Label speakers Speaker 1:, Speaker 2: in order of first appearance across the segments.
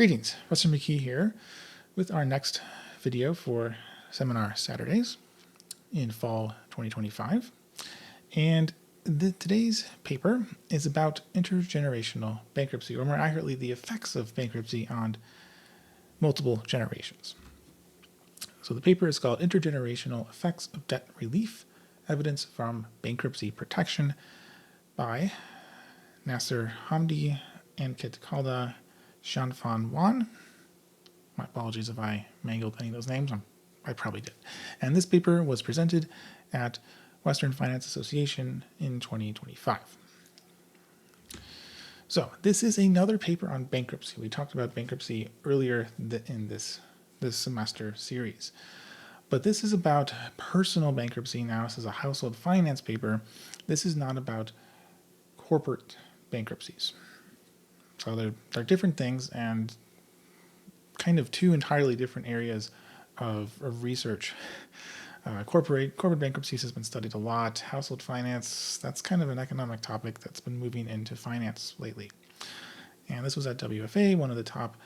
Speaker 1: Greetings, Professor McKee here with our next video for Seminar Saturdays in fall 2025. And today's paper is about intergenerational bankruptcy, or more accurately, the effects of bankruptcy on multiple generations. So the paper is called Intergenerational Effects of Debt Relief, Evidence from Bankruptcy Protection by Naser Hamdi, Ankit, Kalda, Qianfan. My apologies if I mangled any of those names. I probably did. And this paper was presented at Western Finance Association in 2025. So this is another paper on bankruptcy. We talked about bankruptcy earlier in this semester series. But this is about personal bankruptcy now. This is a household finance paper. This is not about corporate bankruptcies. So they're different things and kind of two entirely different areas of research. Corporate bankruptcies has been studied a lot. Household finance, that's kind of an economic topic that's been moving into finance lately. And this was at WFA, one of the top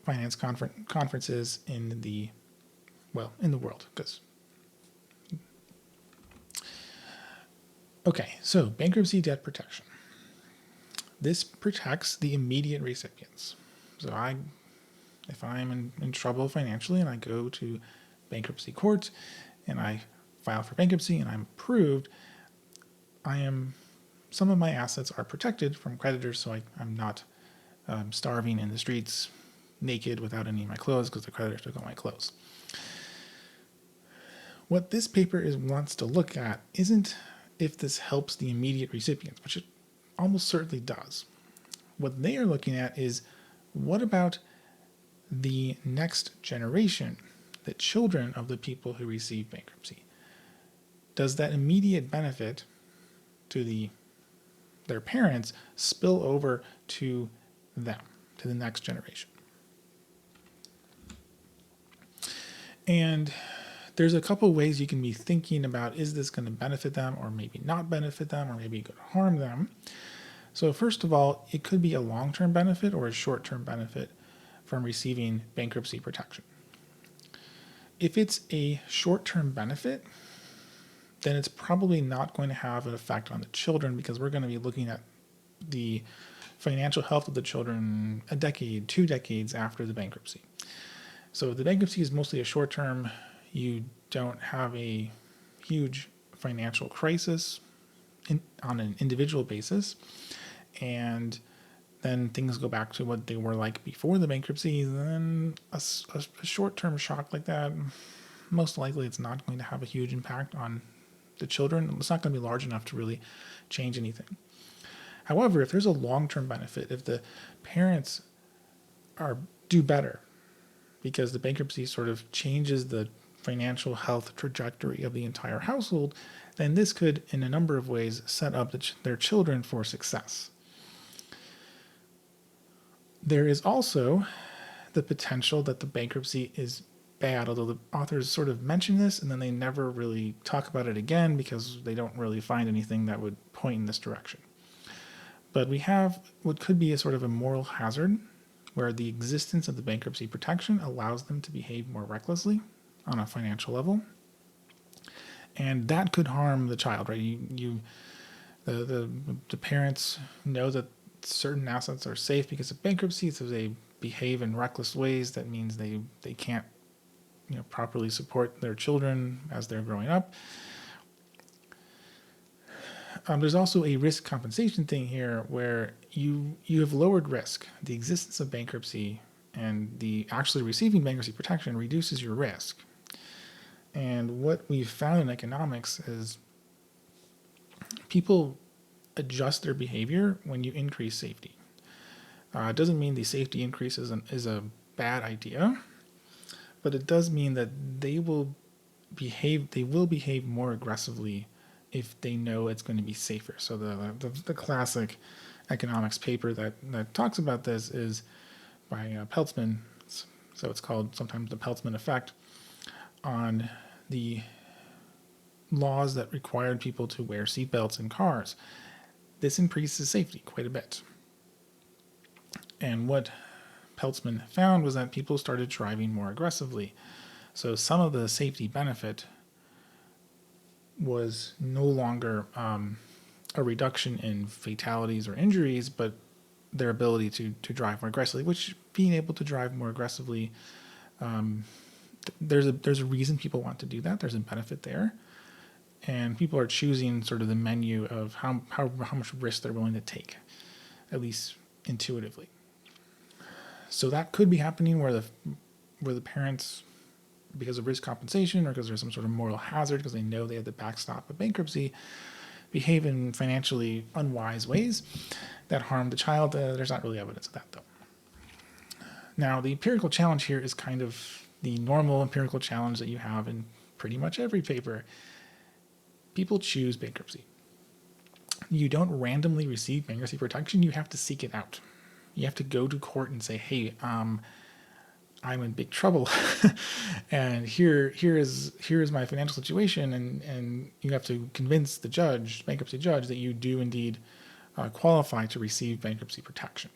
Speaker 1: finance conferences in the world. Okay, so bankruptcy debt protection. This protects the immediate recipients. So if I'm in trouble financially and I go to bankruptcy court and I file for bankruptcy and I'm approved, some of my assets are protected from creditors, so I'm not starving in the streets naked without any of my clothes because the creditor took all my clothes. What this paper wants to look at isn't if this helps the immediate recipients, which it almost certainly does. What they are looking at is, what about the next generation, the children of the people who receive bankruptcy? Does that immediate benefit to their parents spill over to them, to the next generation? And there's a couple ways you can be thinking about, is this going to benefit them or maybe not benefit them or maybe going to harm them? So first of all, it could be a long-term benefit or a short-term benefit from receiving bankruptcy protection. If it's a short-term benefit, then it's probably not going to have an effect on the children because we're going to be looking at the financial health of the children a decade, 2 decades after the bankruptcy. So if the bankruptcy is mostly a short-term, you don't have a huge financial crisis on an individual basis, and then things go back to what they were like before the bankruptcy, then a short-term shock like that, most likely it's not going to have a huge impact on the children. It's not going to be large enough to really change anything. However, if there's a long-term benefit, if the parents do better because the bankruptcy sort of changes the financial health trajectory of the entire household, then this could, in a number of ways, set up their children for success. There is also the potential that the bankruptcy is bad, although the authors sort of mention this and then they never really talk about it again because they don't really find anything that would point in this direction. But we have what could be a sort of a moral hazard where the existence of the bankruptcy protection allows them to behave more recklessly on a financial level. And that could harm the child, right? The parents know that certain assets are safe because of bankruptcy, so they behave in reckless ways. That means they can't properly support their children as they're growing up. There's also a risk compensation thing here where you have lowered risk. The existence of bankruptcy and the actually receiving bankruptcy protection reduces your risk. And what we've found in economics is people adjust their behavior when you increase safety. It doesn't mean the safety increase is a bad idea, but it does mean that they will behave more aggressively if they know it's going to be safer. So the classic economics paper that talks about this is by Peltzman. So it's called sometimes the Peltzman effect, on the laws that required people to wear seatbelts in cars. This increases safety quite a bit. And what Peltzman found was that people started driving more aggressively. So some of the safety benefit was no longer a reduction in fatalities or injuries, but their ability to drive more aggressively, which being able to drive more aggressively, there's a reason people want to do that. There's a benefit there. And people are choosing sort of the menu of how much risk they're willing to take, at least intuitively. So that could be happening where the parents, because of risk compensation or because there's some sort of moral hazard, because they know they have the backstop of bankruptcy, behave in financially unwise ways that harm the child. There's not really evidence of that, though. Now, the empirical challenge here is kind of the normal empirical challenge that you have in pretty much every paper. People choose bankruptcy. You don't randomly receive bankruptcy protection. You have to seek it out. You have to go to court and say, hey, I'm in big trouble, and here is my financial situation, and you have to convince the bankruptcy judge, that you do indeed qualify to receive bankruptcy protection.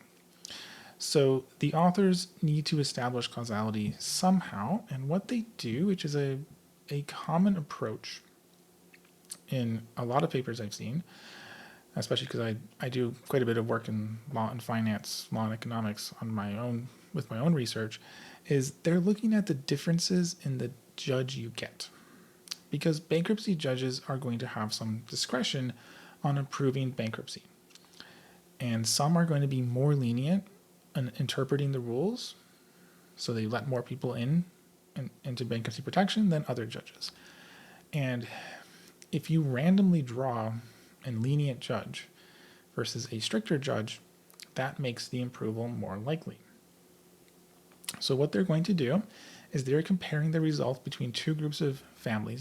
Speaker 1: So the authors need to establish causality somehow, and what they do, which is a common approach in a lot of papers I've seen, especially because I do quite a bit of work in law and finance, law and economics with my own research, is they're looking at the differences in the judge you get. Because bankruptcy judges are going to have some discretion on approving bankruptcy. And some are going to be more lenient in interpreting the rules, so they let more people into bankruptcy protection than other judges. And if you randomly draw a lenient judge versus a stricter judge, that makes the approval more likely. So what they're going to do is they're comparing the results between two groups of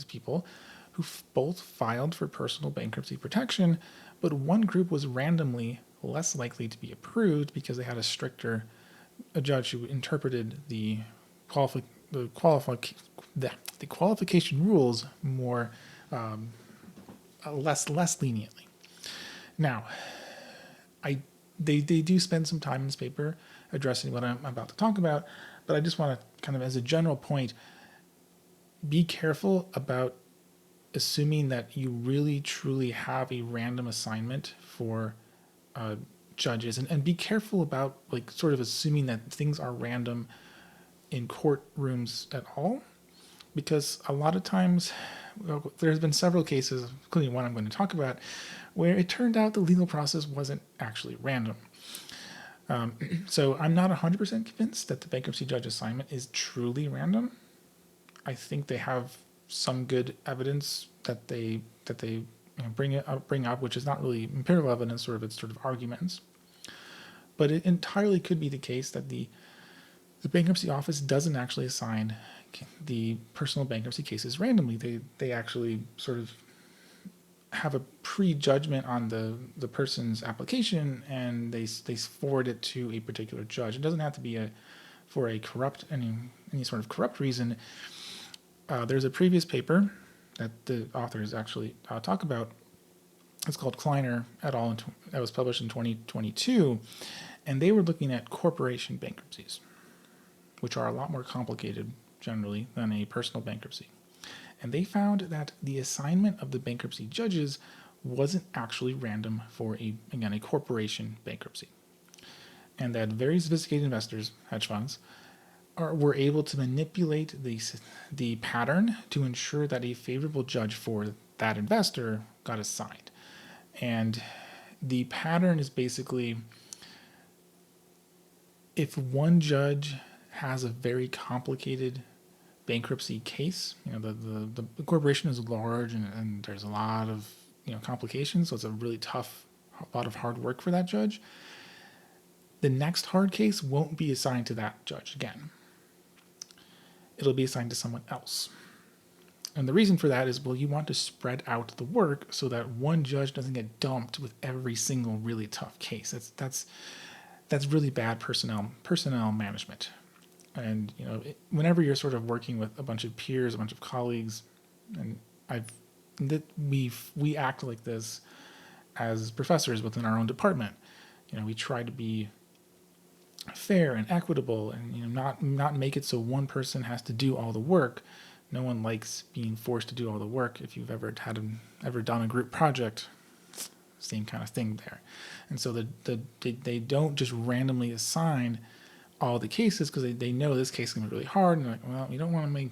Speaker 1: people who both filed for personal bankruptcy protection, but one group was randomly less likely to be approved because they had a judge who interpreted the qualification rules more less leniently. Now, they do spend some time in this paper addressing what I'm about to talk about, but I just want to kind of, as a general point, be careful about assuming that you really truly have a random assignment for judges, and be careful about sort of assuming that things are random in courtrooms at all, because a lot of times there's been several cases, including one I'm going to talk about, where it turned out the legal process wasn't actually random. So I'm not 100% convinced that the bankruptcy judge assignment is truly random. I think they have some good evidence that they bring up, which is not really empirical evidence, it's sort of arguments. But it entirely could be the case that the bankruptcy office doesn't actually assign the personal bankruptcy cases randomly. They actually sort of have a prejudgment on the person's application, and they forward it to a particular judge. It doesn't have to be for a corrupt any sort of corrupt reason. There's a previous paper that the authors actually talk about. It's called Kleiner et al. That was published in 2022, and they were looking at corporation bankruptcies, which are a lot more complicated generally than a personal bankruptcy. And they found that the assignment of the bankruptcy judges wasn't actually random for a corporation bankruptcy. And that very sophisticated investors, hedge funds, were able to manipulate the pattern to ensure that a favorable judge for that investor got assigned. And the pattern is basically, if one judge has a very complicated bankruptcy case, the corporation is large and there's a lot of complications, so it's a really tough, a lot of hard work for that judge. The next hard case won't be assigned to that judge again. It'll be assigned to someone else. And the reason for that is, you want to spread out the work so that one judge doesn't get dumped with every single really tough case. That's really bad personnel management. And whenever you're sort of working with a bunch of peers, a bunch of colleagues, and we act like this as professors within our own department. We try to be fair and equitable, and not make it so one person has to do all the work. No one likes being forced to do all the work. If you've ever done a group project, same kind of thing there. And so they don't just randomly assign all the cases because they know this case is going to be really hard, and they're like, well, you don't want to make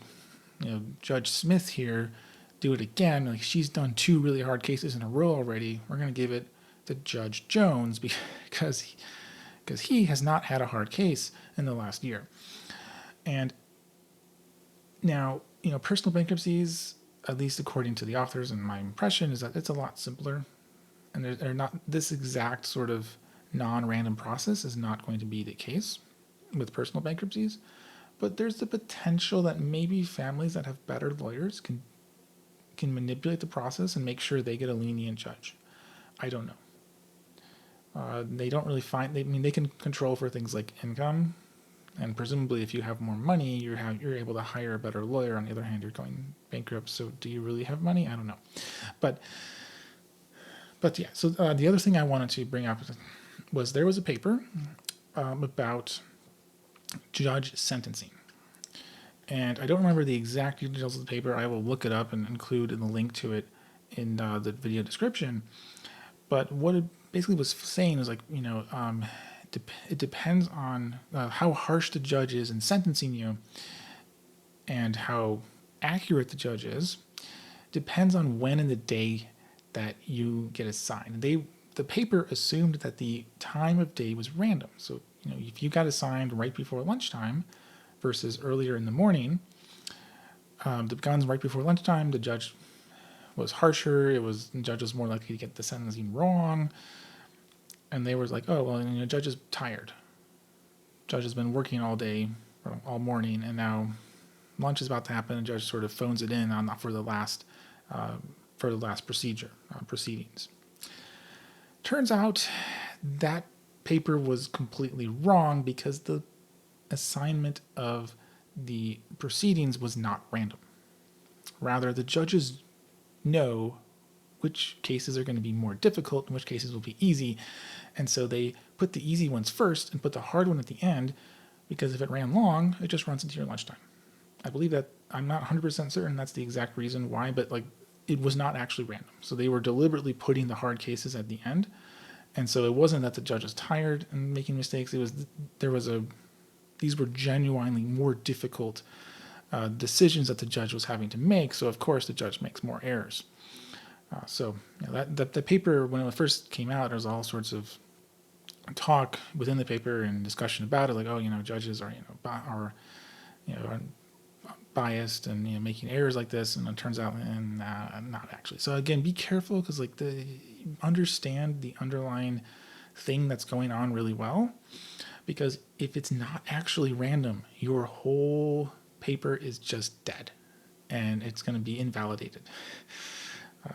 Speaker 1: Judge Smith here do it again. Like, she's done 2 really hard cases in a row already. We're going to give it to Judge Jones because he has not had a hard case in the last year. And now, personal bankruptcies, at least according to the authors and my impression, is that it's a lot simpler. And they're not, this exact sort of non-random process is not going to be the case with personal bankruptcies. But there's the potential that maybe families that have better lawyers can manipulate the process and make sure they get a lenient judge. I don't know. They don't really they can control for things like income, and presumably if you have more money, you're able to hire a better lawyer. On the other hand, you're going bankrupt, so do you really have money? I don't know. But yeah, so the other thing I wanted to bring up was there was a paper about judge sentencing. And I don't remember the exact details of the paper. I will look it up and include in the link to it in the video description. But what it basically was saying is like, it depends on how harsh the judge is in sentencing you and how accurate the judge is. Depends on when in the day that you get assigned. The paper assumed that the time of day was random. So, if you got assigned right before lunchtime versus earlier in the morning, the guns right before lunchtime, the judge was harsher. The judge was more likely to get the sentencing wrong. And they were like, oh, well, judge is tired. Judge has been working all day, all morning, and now lunch is about to happen, and judge sort of phones it in for the last proceedings. Turns out that paper was completely wrong because the assignment of the proceedings was not random. Rather, the judges know which cases are going to be more difficult and which cases will be easy, and so they put the easy ones first and put the hard one at the end, because if it ran long, it just runs into your lunchtime. I believe that. I'm not 100% certain that's the exact reason why, but it was not actually random. So they were deliberately putting the hard cases at the end. And so it wasn't that the judge was tired and making mistakes. These were genuinely more difficult decisions that the judge was having to make. So of course the judge makes more errors. The paper, when it first came out, there was all sorts of talk within the paper and discussion about it, like, judges are biased and making errors like this, and it turns out not actually. So again, be careful, because understand the underlying thing that's going on really well, because if it's not actually random, your whole paper is just dead and it's going to be invalidated.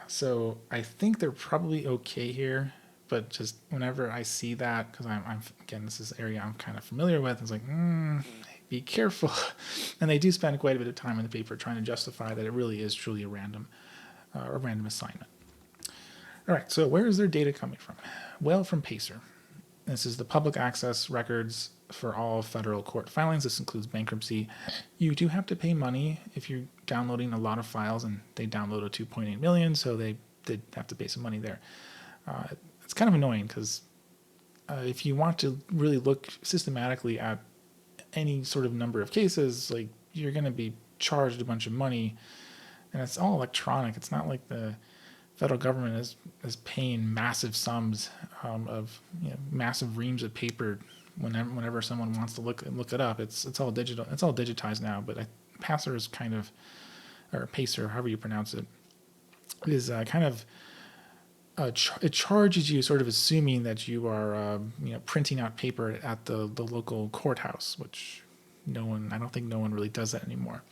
Speaker 1: So I think they're probably okay here, but just whenever I see that, because this is an area I'm kind of familiar with, it's like, be careful. And they do spend quite a bit of time in the paper trying to justify that it really is truly a random assignment. All right, so where is their data coming from? Well, from PACER. This is the public access records for all federal court filings. This includes bankruptcy. You do have to pay money if you're downloading a lot of files, and they downloaded 2.8 million, so they did have to pay some money there. It's kind of annoying because if you want to really look systematically at any sort of number of cases, you're going to be charged a bunch of money, and it's all electronic. It's not like the federal government is paying massive sums of massive reams of paper whenever someone wants to look it up. It's all digital. It's all digitized now. But PACER is or PACER, however you pronounce it, is it charges you, sort of assuming that you are printing out paper at the local courthouse, which I don't think no one really does that anymore.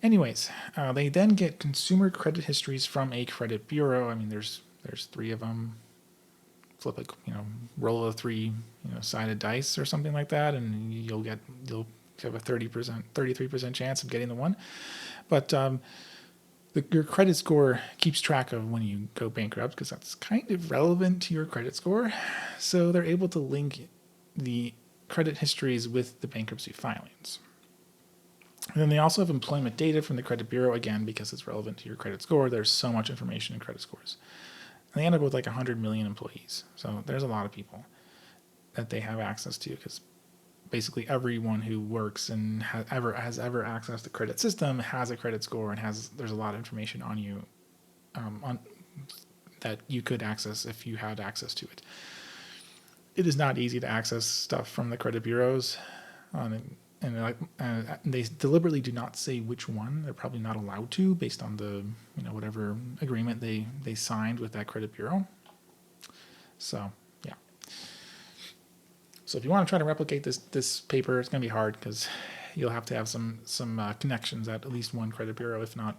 Speaker 1: Anyways, they then get consumer credit histories from a credit bureau. I mean, there's 3 of them. Flip a roll of 3 sided dice or something like that, and you'll have a 33% chance of getting the one. But your credit score keeps track of when you go bankrupt, because that's kind of relevant to your credit score. So they're able to link the credit histories with the bankruptcy filings. And then they also have employment data from the credit bureau, again, because it's relevant to your credit score. There's so much information in credit scores. And they end up with like 100 million employees. So there's a lot of people that they have access to, because basically everyone who works and has ever accessed the credit system has a credit score, and there's a lot of information on you that you could access if you had access to it. It is not easy to access stuff from the credit bureaus, and they deliberately do not say which one. They're probably not allowed to, based on the whatever agreement they signed with that credit bureau. So yeah. So if you want to try to replicate this paper, it's going to be hard, because you'll have to have some connections at least one credit bureau, if not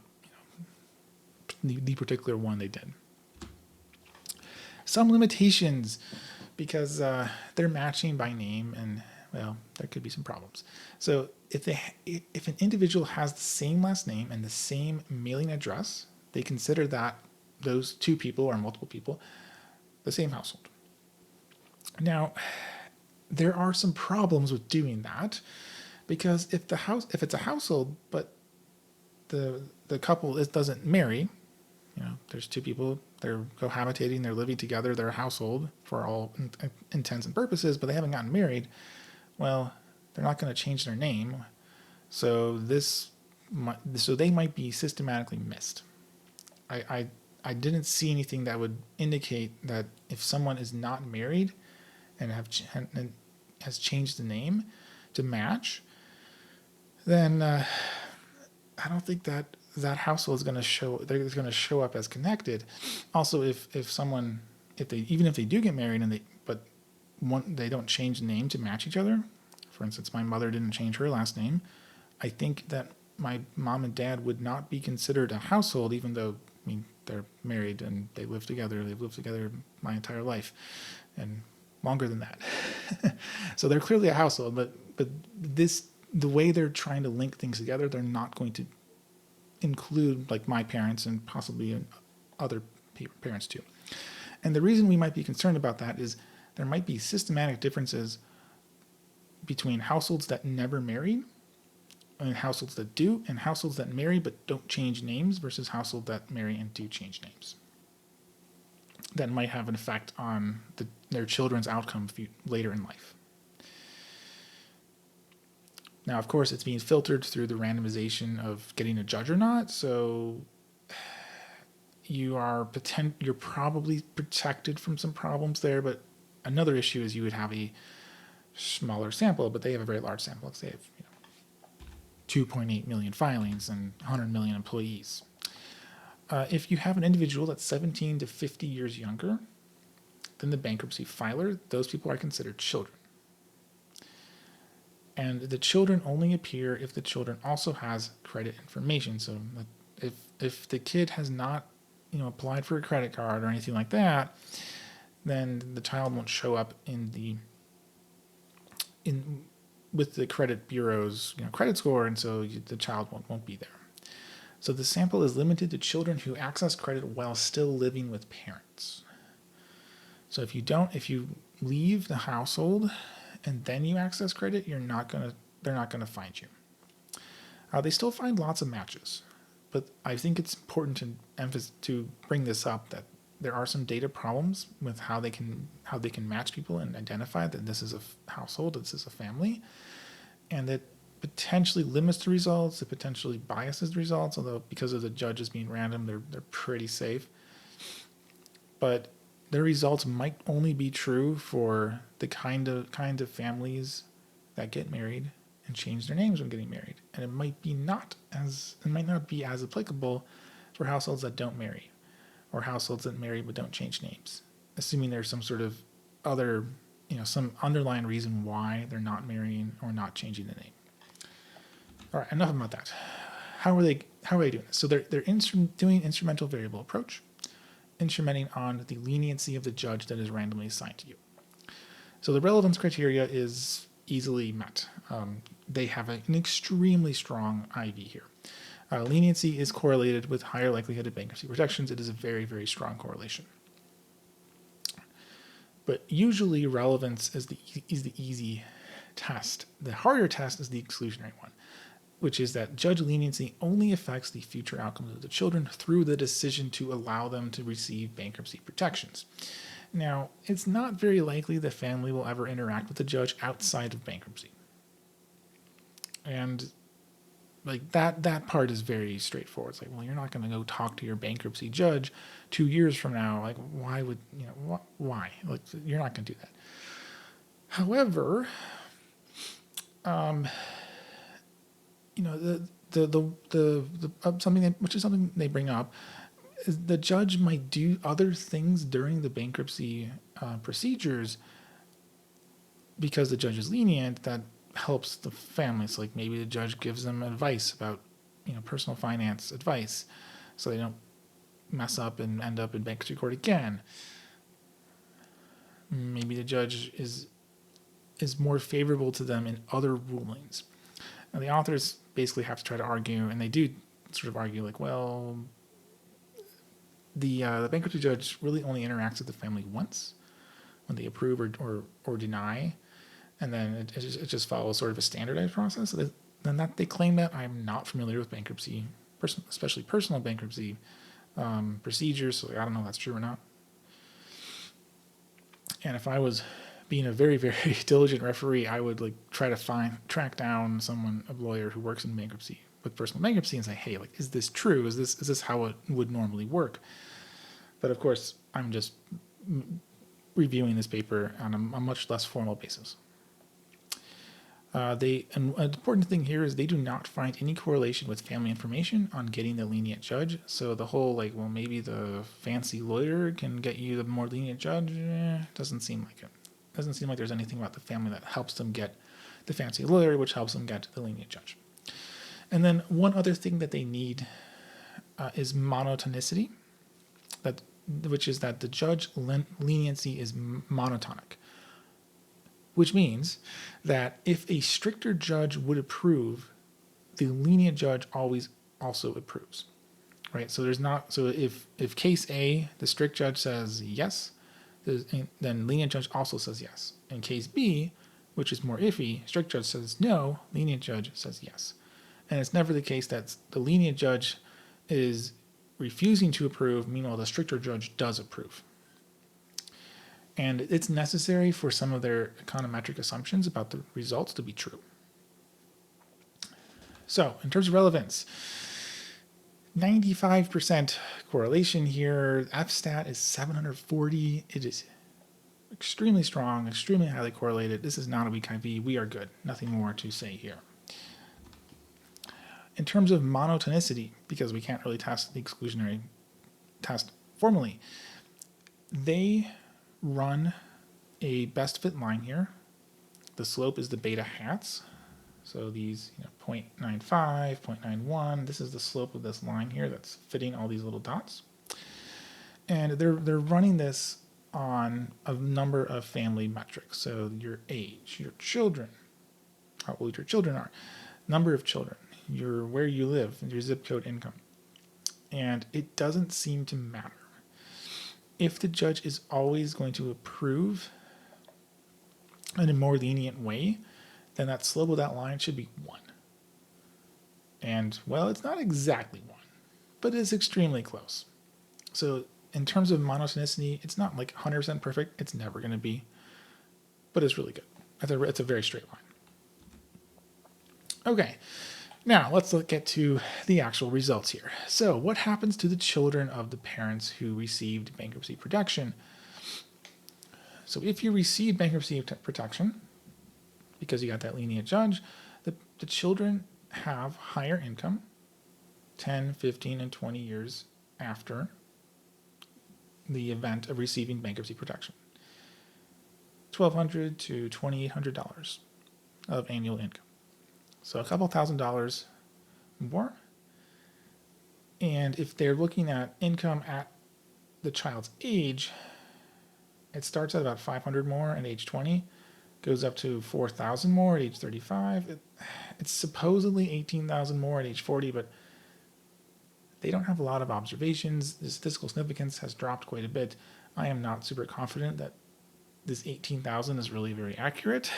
Speaker 1: the particular one they did. Some limitations, because they're matching by name, and well, there could be some problems. So if an individual has the same last name and the same mailing address, they consider that those two people or multiple people the same household. Now, there are some problems with doing that, because if it's a household but the couple doesn't marry, there's two people, they're cohabitating, they're living together, they're a household for all intents and purposes, but they haven't gotten married, well, they're not going to change their name, so they might be systematically missed. I didn't see anything that would indicate that if someone is not married and has changed the name to match, then I don't think that household is going to show up as connected. Also, if they do get married but they don't change the name to match each other. For instance, my mother didn't change her last name. I think that my mom and dad would not be considered a household, even though they're married and they live together. They've lived together my entire life, and longer than that. So they're clearly a household, but the way they're trying to link things together, they're not going to include like my parents and possibly other parents too. And the reason we might be concerned about that is there might be systematic differences between households that never married and households that do, and households that marry but don't change names versus households that marry and do change names. That might have an effect on their children's outcome later in life. Now, of course, it's being filtered through the randomization of getting a judge or not, so you're probably protected from some problems there, but another issue is you would have a smaller sample, but they have a very large sample. Let's say they have 2.8 million filings and 100 million employees. If you have an individual that's 17 to 50 years younger than the bankruptcy filer, those people are considered children. And the children only appear if the children also has credit information. So if the kid has not applied for a credit card or anything like that, then the child won't show up with the credit bureau's credit score, and so the child won't be there. So the sample is limited to children who access credit while still living with parents. So if you leave the household and then you access credit, they're not gonna find you. They still find lots of matches, but I think it's important to bring this up that there are some data problems with how they can match people and identify that this is a household, this is a family, and that potentially limits the results, it potentially biases the results, although because of the judges being random, they're pretty safe. But their results might only be true for the kind of families that get married and change their names when getting married, and it might not be as applicable for households that don't marry, or households that marry but don't change names, assuming there's some sort of other, some underlying reason why they're not marrying or not changing the name. All right, enough about that. How are they doing this? So they're doing instrumental variable approach, instrumenting on the leniency of the judge that is randomly assigned to you. So the relevance criteria is easily met. They have an extremely strong IV here. Leniency is correlated with higher likelihood of bankruptcy protections. It is a very, very strong correlation. But usually relevance is the easy test. The harder test is the exclusionary one, which is that judge leniency only affects the future outcomes of the children through the decision to allow them to receive bankruptcy protections. Now, it's not very likely the family will ever interact with the judge outside of bankruptcy. And like that part is very straightforward. It's like, well, you're not going to go talk to your bankruptcy judge 2 years from now. Like, why would, why? Like, you're not going to do that. However, something they bring up is the judge might do other things during the bankruptcy procedures because the judge is lenient that helps the families. Like maybe the judge gives them advice about, personal finance advice, so they don't mess up and end up in bankruptcy court again. Maybe the judge is more favorable to them in other rulings. Now the authors basically have to try to argue, and they do sort of argue like, well, the bankruptcy judge really only interacts with the family once when they approve or deny, and then it just follows sort of a standardized process. So then that they claim that I'm not familiar with bankruptcy, especially personal bankruptcy procedures. So I don't know if that's true or not. And if I was being a very, very diligent referee, I would try to track down a lawyer who works in bankruptcy with personal bankruptcy and say, hey, is this true? Is this how it would normally work? But of course, I'm just reviewing this paper on a much less formal basis. And an important thing here is they do not find any correlation with family information on getting the lenient judge. So the whole well, maybe the fancy lawyer can get you the more lenient judge, doesn't seem like it. Doesn't seem like there's anything about the family that helps them get the fancy lawyer, which helps them get the lenient judge. And then one other thing that they need is monotonicity, which is that the judge leniency is monotonic, which means that if a stricter judge would approve, the lenient judge always also approves, right? So if case A, the strict judge says yes, then lenient judge also says yes. In case B, which is more iffy, strict judge says no, lenient judge says yes. And it's never the case that the lenient judge is refusing to approve, meanwhile the stricter judge does approve. And it's necessary for some of their econometric assumptions about the results to be true. So, in terms of relevance, 95% correlation here. F-stat is 740. It is extremely strong, extremely highly correlated. This is not a weak IV. We are good. Nothing more to say here. In terms of monotonicity, because we can't really test the exclusionary test formally, they run a best fit line here. The slope is the beta hats. So these 0.95, 0.91, this is the slope of this line here that's fitting all these little dots. And they're running this on a number of family metrics. So your age, your children, how old your children are, number of children, where you live, and your zip code income. And it doesn't seem to matter. If the judge is always going to approve in a more lenient way, then that slope of that line should be 1. And, well, it's not exactly 1, but it's extremely close. So in terms of monotonicity, it's not 100% perfect. It's never going to be, but it's really good. It's a very straight line. Okay, now let's get to the actual results here. So what happens to the children of the parents who received bankruptcy protection? So if you receive bankruptcy protection, because you got that lenient judge, the children have higher income 10, 15, and 20 years after the event of receiving bankruptcy protection. $1,200 to $2,800 of annual income. So a couple $1,000s more. And if they're looking at income at the child's age, it starts at about 500 more at age 20, goes up to 4,000 more at age 35. It's supposedly 18,000 more at age 40, but they don't have a lot of observations. The statistical significance has dropped quite a bit. I am not super confident that this 18,000 is really very accurate.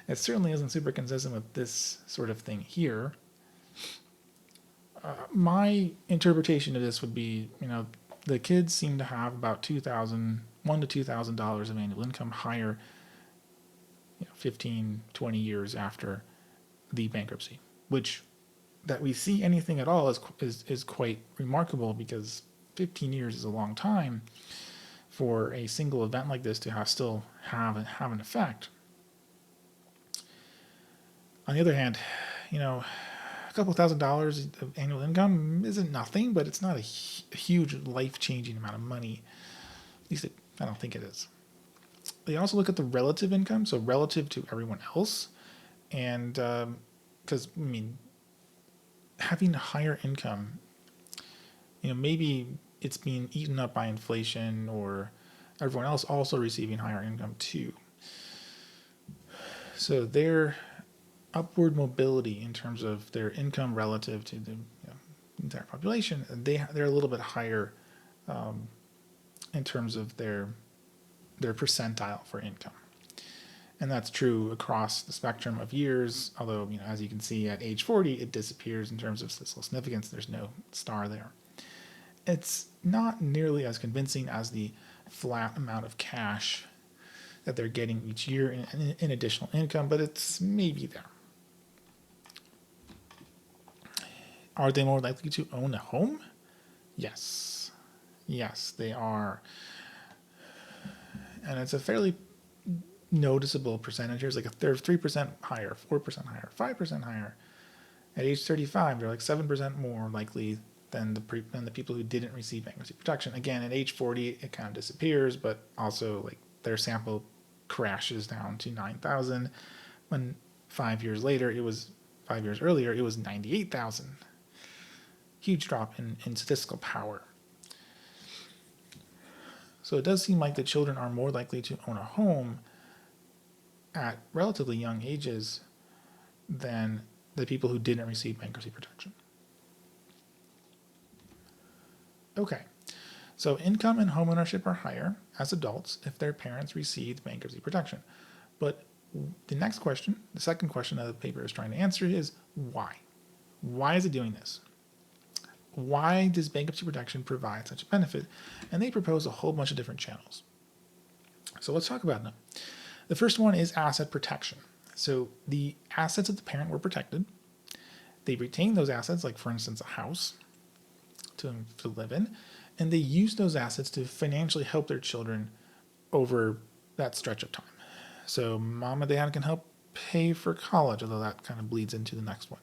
Speaker 1: It certainly isn't super consistent with this sort of thing here. My interpretation of this would be, the kids seem to have about $1,000 to $2,000 of annual income higher, 15, 20 years after the bankruptcy, which that we see anything at all is quite remarkable, because 15 years is a long time for a single event like this to still have an effect. On the other hand, a couple $1,000s of annual income isn't nothing, but it's not a huge life-changing amount of money. At least I don't think it is. They also look at the relative income, so relative to everyone else, and because having a higher income, maybe it's being eaten up by inflation, or everyone else also receiving higher income too. So their upward mobility in terms of their income relative to the entire population, they're a little bit higher in terms of their percentile for income. And that's true across the spectrum of years, although, as you can see, at age 40, it disappears in terms of statistical significance. There's no star there. It's not nearly as convincing as the flat amount of cash that they're getting each year in additional income, but it's maybe there. Are they more likely to own a home? Yes. Yes, they are. And it's a fairly noticeable percentage. There's they're 3% higher, 4% higher, 5% higher. At age 35, they're 7% more likely than the people who didn't receive bankruptcy protection. Again, at age 40, it kind of disappears, but also their sample crashes down to 9,000, when 5 years earlier, it was 98,000. Huge drop in statistical power. So it does seem like the children are more likely to own a home at relatively young ages than the people who didn't receive bankruptcy protection. Okay, so income and homeownership are higher as adults if their parents received bankruptcy protection. But the second question that the paper is trying to answer is why? Why is it doing this? Why does bankruptcy protection provide such a benefit? And they propose a whole bunch of different channels. So let's talk about them. The first one is asset protection. So the assets of the parent were protected. They retained those assets, like for instance a house to live in, and they used those assets to financially help their children over that stretch of time. So mom and dad can help pay for college, although that kind of bleeds into the next one.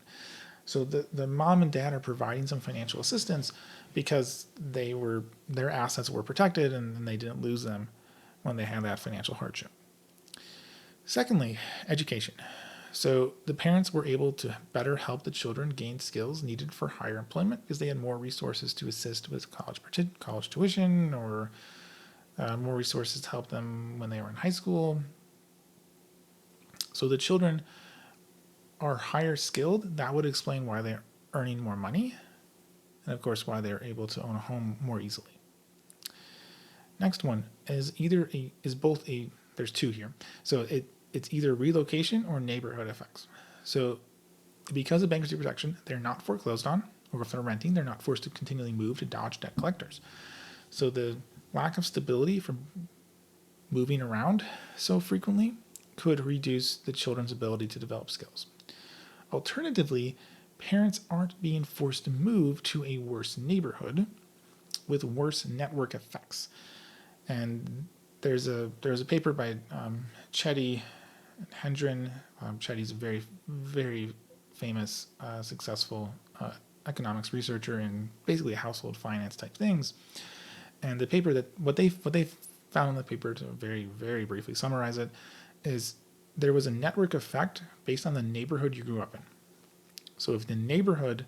Speaker 1: So the mom and dad are providing some financial assistance because their assets were protected and they didn't lose them when they had that financial hardship. Secondly, education. So the parents were able to better help the children gain skills needed for higher employment because they had more resources to assist with college tuition, or more resources to help them when they were in high school. So the children are higher skilled. That would explain why they're earning more money, and of course why they're able to own a home more easily. Next one is there's two here. So it's either relocation or neighborhood effects. So because of bankruptcy protection, they're not foreclosed on, or if they're renting, they're not forced to continually move to dodge debt collectors. So the lack of stability from moving around so frequently could reduce the children's ability to develop skills. Alternatively, parents aren't being forced to move to a worse neighborhood with worse network effects. And there's a paper by Chetty and Hendren. Chetty's a very, very famous, successful economics researcher in basically household finance type things. And the paper what they found in the paper, to very, very briefly summarize it, is there was a network effect based on the neighborhood you grew up in. So if the neighborhood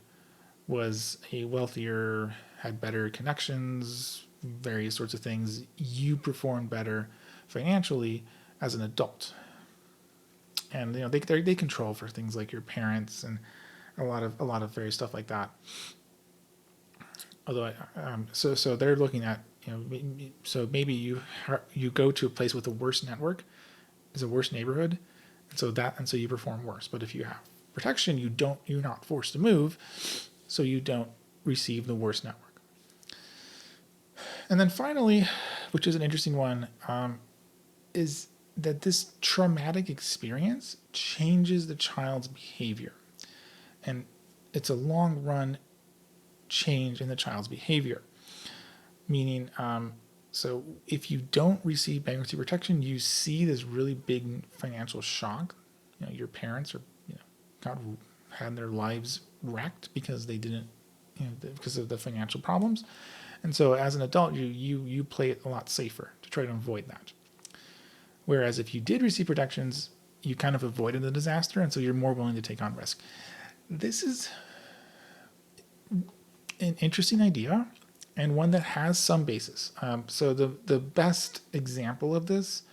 Speaker 1: was a wealthier, had better connections, various sorts of things, you performed better financially as an adult. And they control for things like your parents and a lot of various stuff like that. Although so they're looking at So maybe you go to a place with a worse network, is a worse neighborhood, and so you perform worse. But if you have protection, you're not forced to move, so you don't receive the worst network. And then finally, which is an interesting one, is that this traumatic experience changes the child's behavior. And it's a long run change in the child's behavior. Meaning, so if you don't receive bankruptcy protection, you see this really big financial shock. Your parents are, had their lives wrecked because they didn't, because of the financial problems. And so as an adult, you play it a lot safer to try to avoid that. Whereas if you did receive protections, you kind of avoided the disaster, and so you're more willing to take on risk. This is an interesting idea and one that has some basis. So the best example of this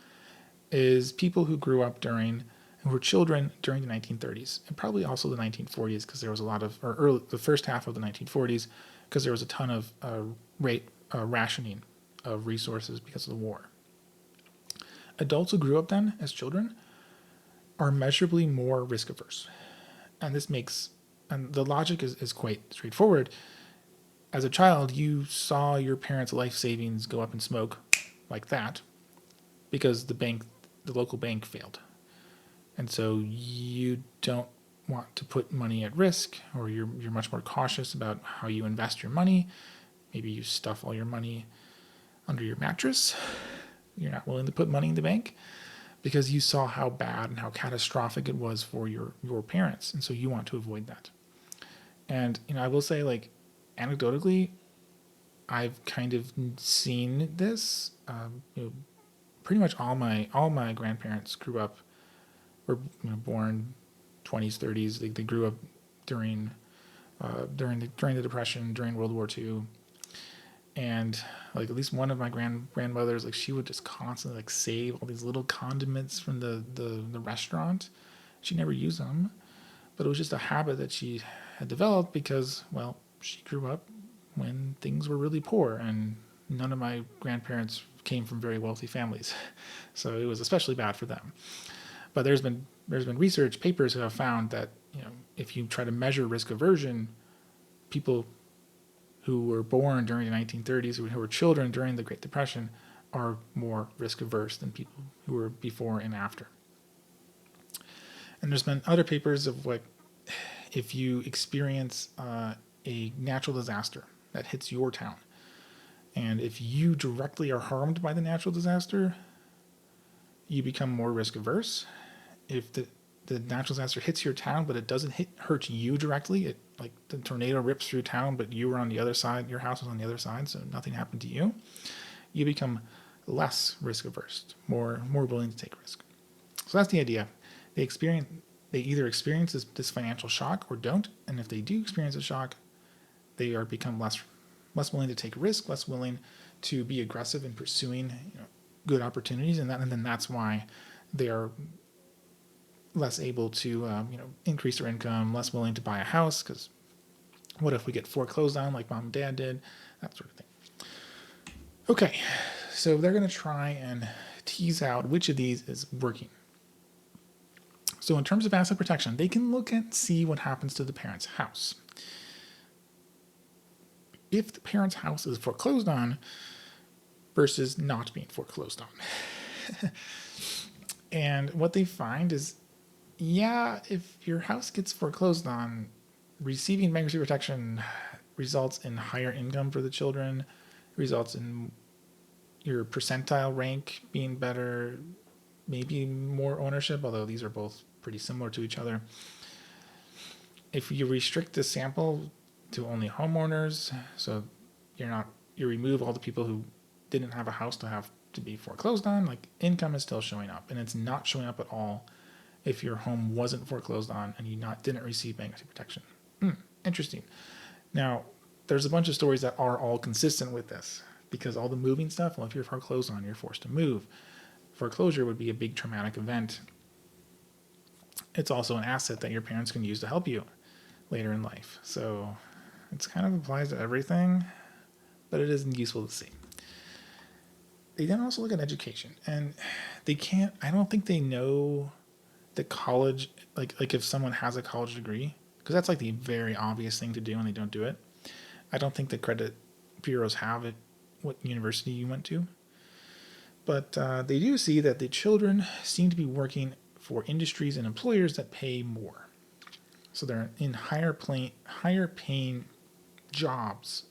Speaker 1: is people who grew up who were children during the 1930s, and probably also the 1940s, because there was a lot of, the first half of the 1940s, because there was a ton of rationing of resources because of the war. Adults who grew up then as children are measurably more risk averse. And the logic is quite straightforward. As a child, you saw your parents' life savings go up in smoke like that because the local bank failed. And so you don't want to put money at risk, or you're much more cautious about how you invest your money. Maybe you stuff all your money under your mattress. You're not willing to put money in the bank because you saw how bad and how catastrophic it was for your parents. And so you want to avoid that. And, I will say, like, anecdotally, I've kind of seen this. Pretty much all my grandparents were born 20s, 30s. They grew up during the Depression, during World War II. And like at least one of my grandmothers, like she would just constantly like save all these little condiments from the restaurant. She never used them, but it was just a habit that she had developed because, well, she grew up when things were really poor, and none of my grandparents came from very wealthy families, so it was especially bad for them. But there's been research papers that have found that if you try to measure risk aversion, people who were born during the 1930s, who were children during the Great Depression, are more risk averse than people who were before and after. And there's been other papers of like, if you experience a natural disaster that hits your town, and if you directly are harmed by the natural disaster, you become more risk averse. If the natural disaster hits your town, but it doesn't hurt you directly, like the tornado rips through town, but you were on the other side, your house was on the other side, so nothing happened to you, you become less risk averse, more willing to take risk. So that's the idea. They either experience this financial shock or don't, and if they do experience a shock, they become less willing to take risk, less willing to be aggressive in pursuing good opportunities, and then that's why they are less able to increase their income, less willing to buy a house, because what if we get foreclosed on like mom and dad did, that sort of thing. Okay, so they're going to try and tease out which of these is working. So in terms of asset protection, they can look and see what happens to the parent's house. If the parent's house is foreclosed on versus not being foreclosed on. And what they find is, if your house gets foreclosed on, receiving bankruptcy protection results in higher income for the children, results in your percentile rank being better, maybe more ownership, although these are both pretty similar to each other. If you restrict the sample to only homeowners, so you remove all the people who didn't have a house to be foreclosed on, like income is still showing up, and it's not showing up at all if your home wasn't foreclosed on and you didn't receive bankruptcy protection. Interesting. Now, there's a bunch of stories that are all consistent with this, because all the moving stuff, well, if you're foreclosed on, you're forced to move. Foreclosure would be a big traumatic event. It's also an asset that your parents can use to help you later in life. So it kind of applies to everything, but it isn't useful to see. they then also look at education, and they can't. I don't think they know the college, like if someone has a college degree, because that's like the very obvious thing to do, and they don't do it. I don't think the credit bureaus have it, what university you went to, but they do see that the children seem to be working for industries and employers that pay more. So they're in higher paying jobs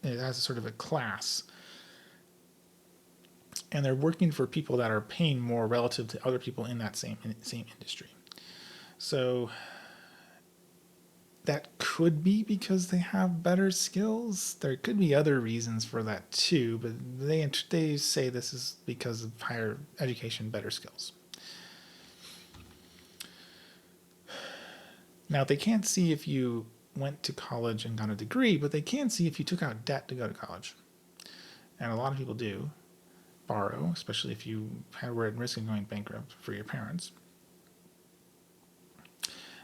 Speaker 1: as a sort of a class, and they're working for people that are paying more relative to other people in that same industry. So that could be because they have better skills. There could be other reasons for that too, but they say this is because of higher education, better skills. Now, they can't see if you went to college and got a degree, but they can see if you took out debt to go to college. And a lot of people do borrow, especially if you were at risk of going bankrupt for your parents.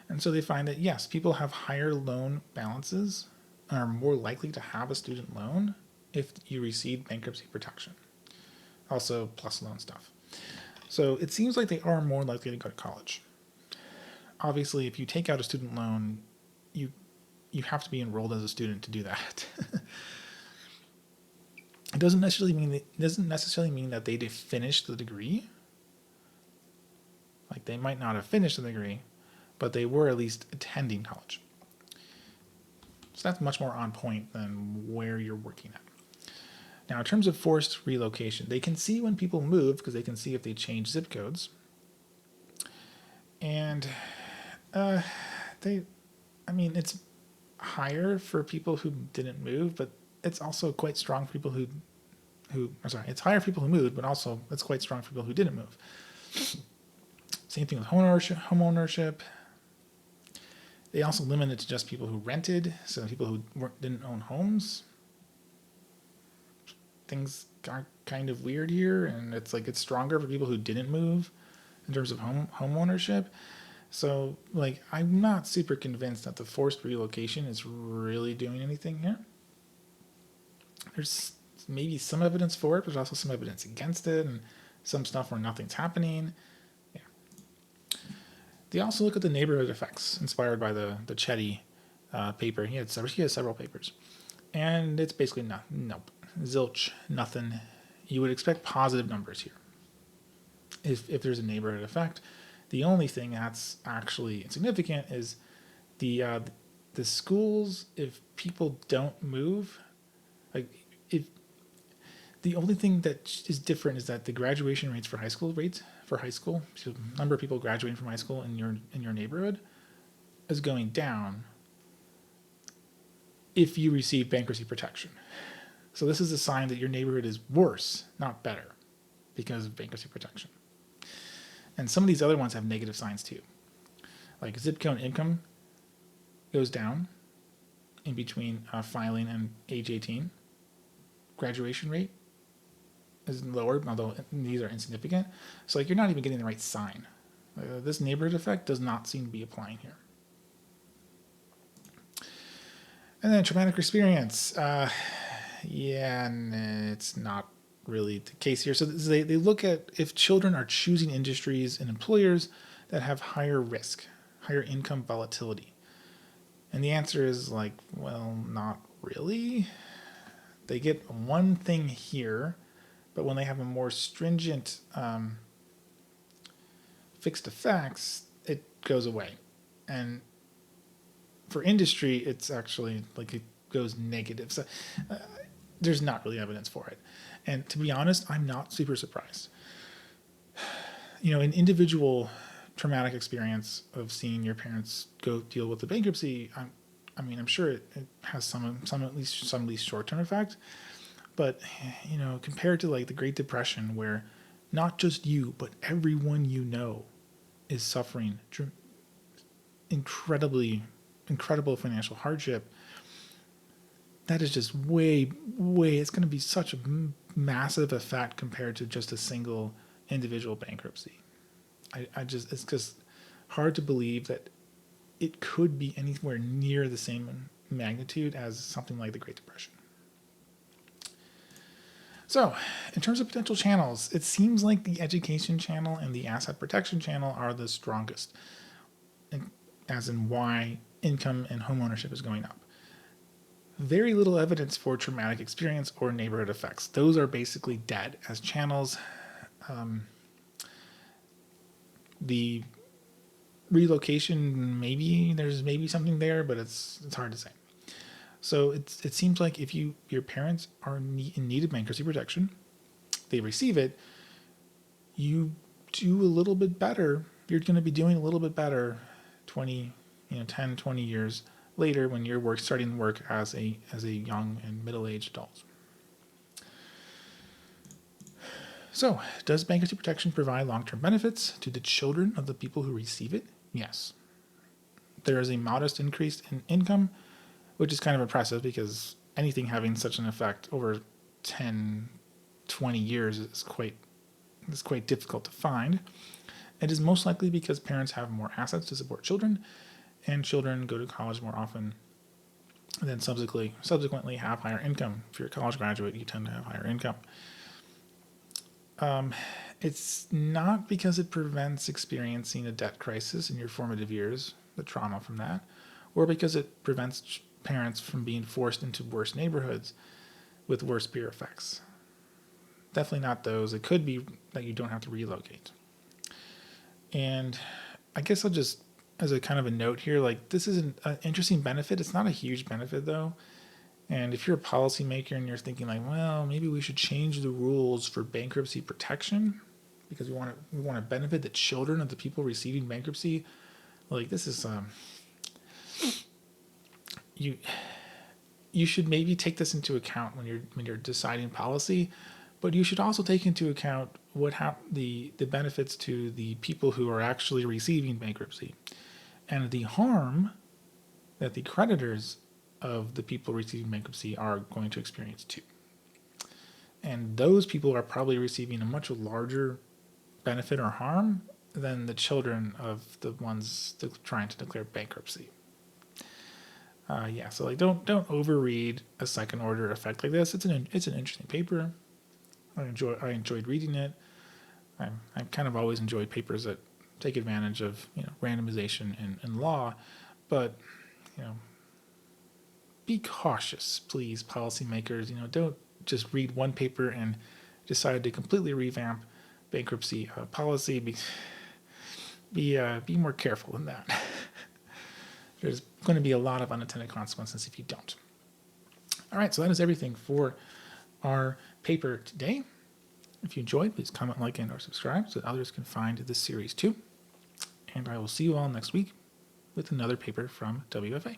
Speaker 1: And so they find that, yes, people have higher loan balances and are more likely to have a student loan if you receive bankruptcy protection. Also, plus loan stuff. So it seems like they are more likely to go to college. Obviously, if you take out a student loan, you have to be enrolled as a student to do that. It doesn't necessarily mean that they finished the degree. Like, they might not have finished the degree, but they were at least attending college. So that's much more on point than where you're working at. Now, in terms of forced relocation, they can see when people move because they can see if they change zip codes. And it's higher for people who didn't move, but it's also quite strong for people it's higher for people who moved, but also it's quite strong for people who didn't move. Same thing with home ownership. They also limit it to just people who rented, so people who didn't own homes. Things are kind of weird here, and it's stronger for people who didn't move in terms of home ownership. So, I'm not super convinced that the forced relocation is really doing anything here. There's maybe some evidence for it, but there's also some evidence against it, and some stuff where nothing's happening. Yeah. They also look at the neighborhood effects inspired by the Chetty paper. He has several papers. And it's basically nope. Zilch, nothing. You would expect positive numbers here if there's a neighborhood effect. The only thing that's actually significant is the schools. If people don't move, if the only thing that is different is that the graduation rates for high school, so the number of people graduating from high school in your neighborhood, is going down if you receive bankruptcy protection. So this is a sign that your neighborhood is worse, not better, because of bankruptcy protection. And some of these other ones have negative signs too. Like zip code income goes down in between filing and age 18. Graduation rate is lower, although these are insignificant. So you're not even getting the right sign. This neighborhood effect does not seem to be applying here. And then traumatic experience. It's not really the case here. So they look at if children are choosing industries and employers that have higher risk, higher income volatility. And the answer is not really. They get one thing here, but when they have a more stringent fixed effects, it goes away. And for industry, it's actually it goes negative. So there's not really evidence for it. And to be honest, I'm not super surprised. An individual traumatic experience of seeing your parents go deal with the bankruptcy, I'm sure it has some at least short-term effect. But, compared to the Great Depression, where not just you, but everyone is suffering incredible financial hardship, that is just way, it's going to be such a massive effect compared to just a single individual bankruptcy. It's just hard to believe that it could be anywhere near the same magnitude as something like the Great Depression. So, in terms of potential channels, it seems like the education channel and the asset protection channel are the strongest, as in why income and home ownership is going up. Very little evidence for traumatic experience or neighborhood effects. Those are basically dead as channels. The relocation, there's maybe something there, but it's hard to say. So it seems like if your parents are in need of bankruptcy protection, they receive it, you do a little bit better. You're going to be doing a little bit better 10, 20 years later when you're starting to work as a young and middle-aged adult. So, does bankruptcy protection provide long-term benefits to the children of the people who receive it? Yes. There is a modest increase in income, which is kind of impressive because anything having such an effect over 10, 20 years is quite difficult to find. It is most likely because parents have more assets to support children, and children go to college more often and then subsequently have higher income. If you're a college graduate, you tend to have higher income. It's not because it prevents experiencing a debt crisis in your formative years, the trauma from that, or because it prevents parents from being forced into worse neighborhoods with worse peer effects. Definitely not those. It could be that you don't have to relocate. And I guess I'll just, as a kind of a note here, like this is an interesting benefit. It's not a huge benefit though. And if you're a policymaker and you're thinking like, well, maybe we should change the rules for bankruptcy protection because we want to benefit the children of the people receiving bankruptcy, like this is you should maybe take this into account when you're deciding policy, but you should also take into account the benefits to the people who are actually receiving bankruptcy and the harm that the creditors of the people receiving bankruptcy are going to experience too. And those people are probably receiving a much larger benefit or harm than the children of the ones trying to declare bankruptcy. So like don't overread a second order effect like this. It's an interesting paper. I enjoyed reading it. I kind of always enjoyed papers that take advantage of randomization in law, but be cautious, please, policymakers. Don't just read one paper and decide to completely revamp bankruptcy policy. Be more careful than that. There's going to be a lot of unintended consequences if you don't. All right, so that is everything for our paper today. If you enjoyed, please comment, like, and/or subscribe so that others can find this series too. And I will see you all next week with another paper from WFA.